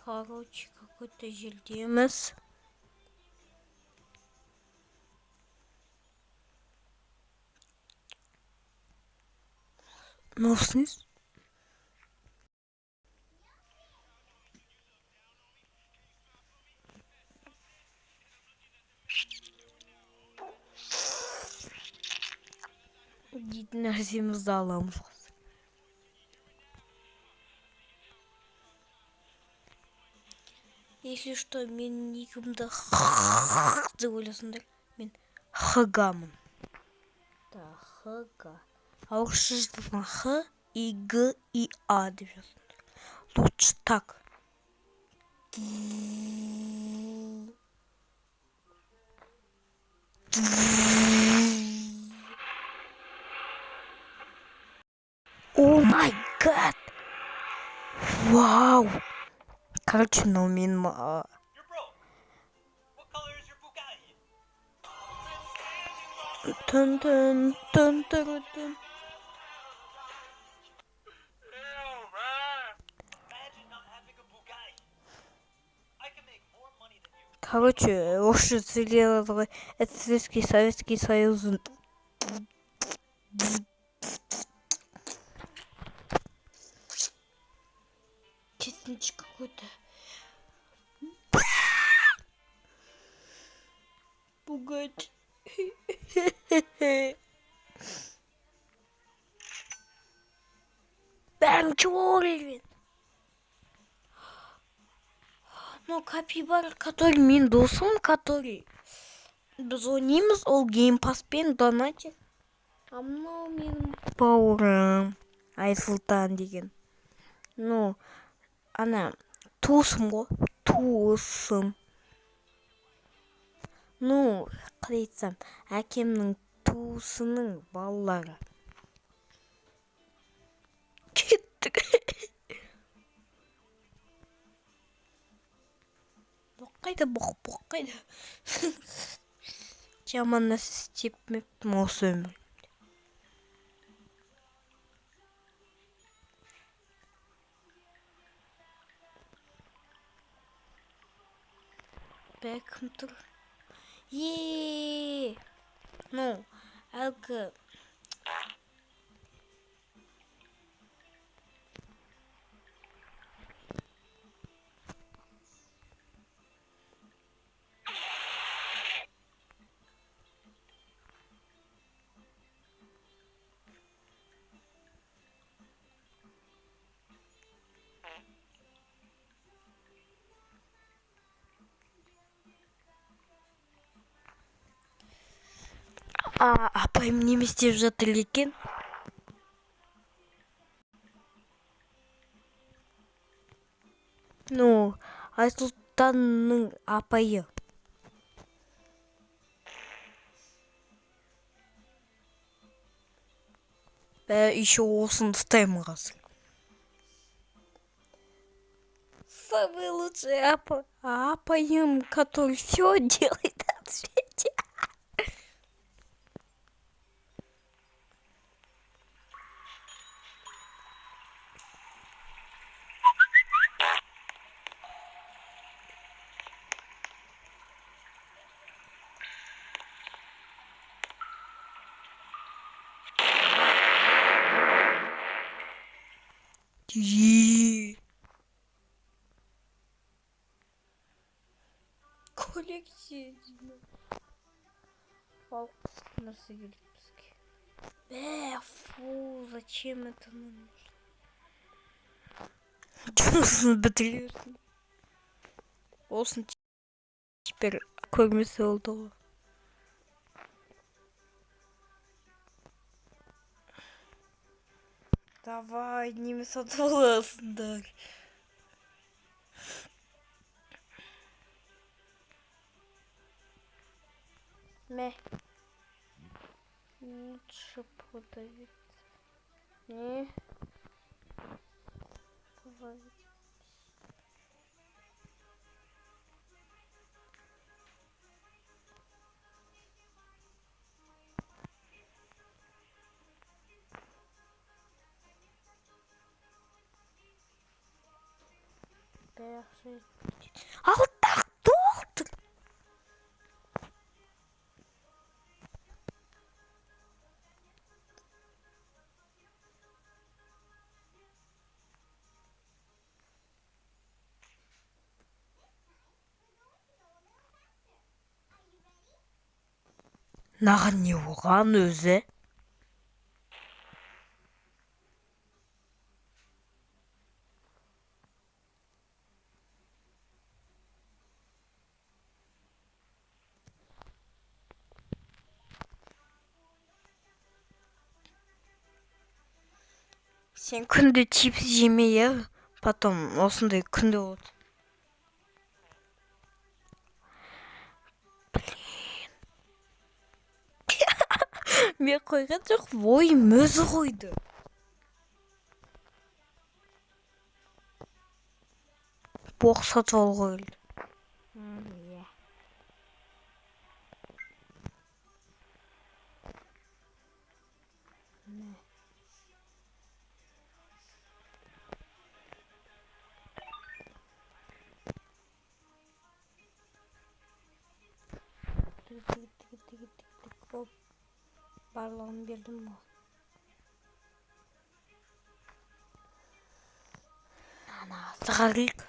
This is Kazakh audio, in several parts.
Короче, какой-то жердемес. Ну, в смысле? Gitmezim zalam. Если что, мен никімді деп ойласыңдар, мен хгамын. Да, хга. А орысша жазылған х, и г, и а деп жазыңдар. Лучше так. О май гад! Вау! Короче, ну мен... Тун-тун-тун-тун-тун. Короче, лучше сделали это Советский Союз. Честнич какой-то. Пугать. Ben чёрный. Ну, капибар, который мен досым, который біз ойнаймыз, ол геймпаспен донатер. А мынау менің бауырым Айсұлтан деген. Ну, ана туысым ғой, туысым. Ну, қалай айтсам, әкемнің туысының балалары. Кеттік. Боққайда. Жаман нәрсе істепмеппін осы өмірімде. Бәкім тұр. Ну, әлгі... апайым не істеп жатыр екен? Ну, Айсұлтанның апайы. Еще осыны тұтаймын қазір. Самый лучший апайым, который все делает на свете. Коллекция. Палку нас игрушки. Фу, зачем это нужно? Чё батарею? Олсын теперь көрмесі oldu. Давай, неме сатып аласыңдар. Мә. Лучше подавить. Не. Подавить. Алтақ доктор. Наған не болған өзі? Сен күнде чипс жеме, я? Потом осындай күнде болады. Мен қойған жоқ, ойым өзі қойды. Боқса жол қойылды. Оп. Барлығын бердім ғой. Ана сығарылық.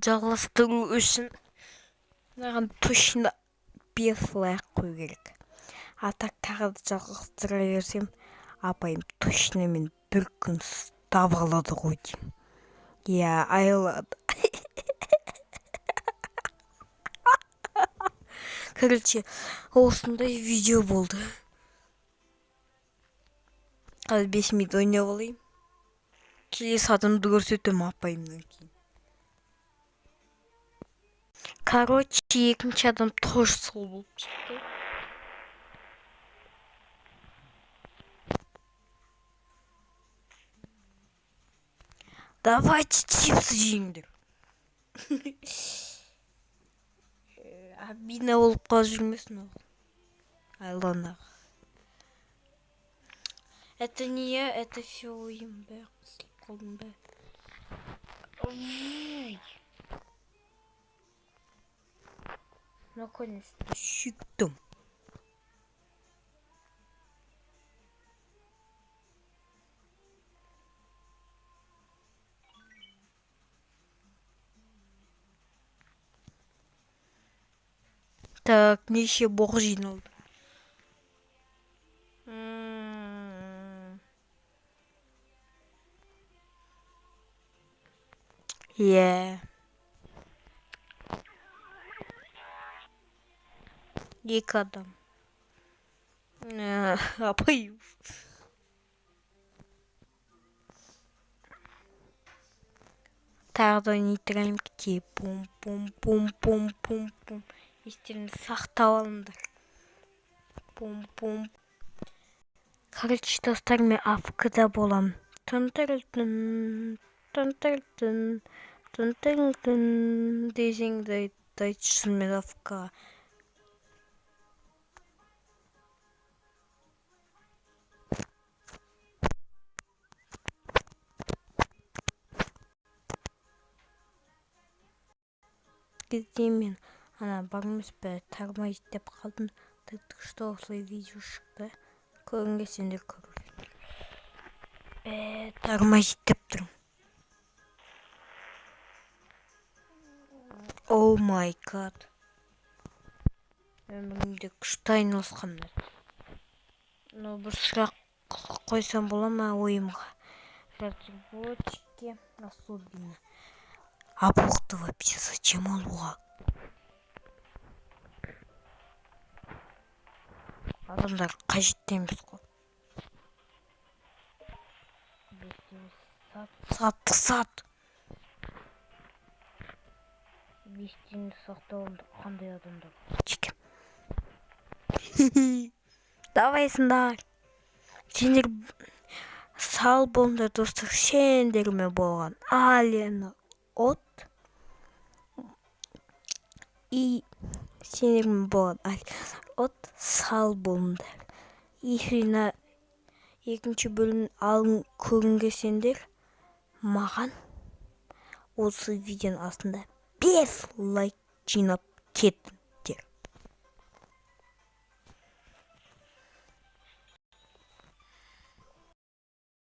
Жалғастыру үшін маған точно 5 лайк қою керек. А так тағы да жалғастыра берсем, апайым точно мен бір күн табылады ғой деймін. Я айлады. Короче, осындай видео болды. Қазір 5 минут ойнап алайын. Келесі адамды көрсетем апайымнан кейін. Короче, екінші адам тоже сол болып шықты. Давайте чипсы жейіндер. Обидно болып қалып жүрмесін ол. Айлана. Это не я, это все ойым бе. Қысылып қалдым бе. Наконец-то шықтым. Так, неше боқ жиналды. Е. Екі адам. Апайым. Тағы да нейтрайым кете. Пум-пум-пум-пум-пум. Естеріңді сақтап алыңдар. Пум-пум. Короче, достар, мен АФК-да болам. Тын-тырылтын, тын-тырылтын, тын-тырылтын десеңді айтшысын мен АФК-ға. Кезде мен ана бармыз бәрі тармайды деп қалдым. Так что осылай видео шықты. Көрінге сендер көріңдер. Тармайды деп тұрмын. О май гад. Өмірімде күшті айналысқандар. Но бір сұрақ қойсам бола ма ойымға? Разработчики особенно. А бог-то вообще зачем алуға? Адамдар қажет емес қой. Сат. Бестен сақтауымды қандай адамдар? Чекем. Давайсыңдар. Сендер сал болыңдар, достар. Сендермен болған Алена от. И сендермен болған Алена от сал болыңдар. Ефрина екінші бөлім алын көрінгесеңдер, маған осы видеоның астында 5 лайк жинап кет.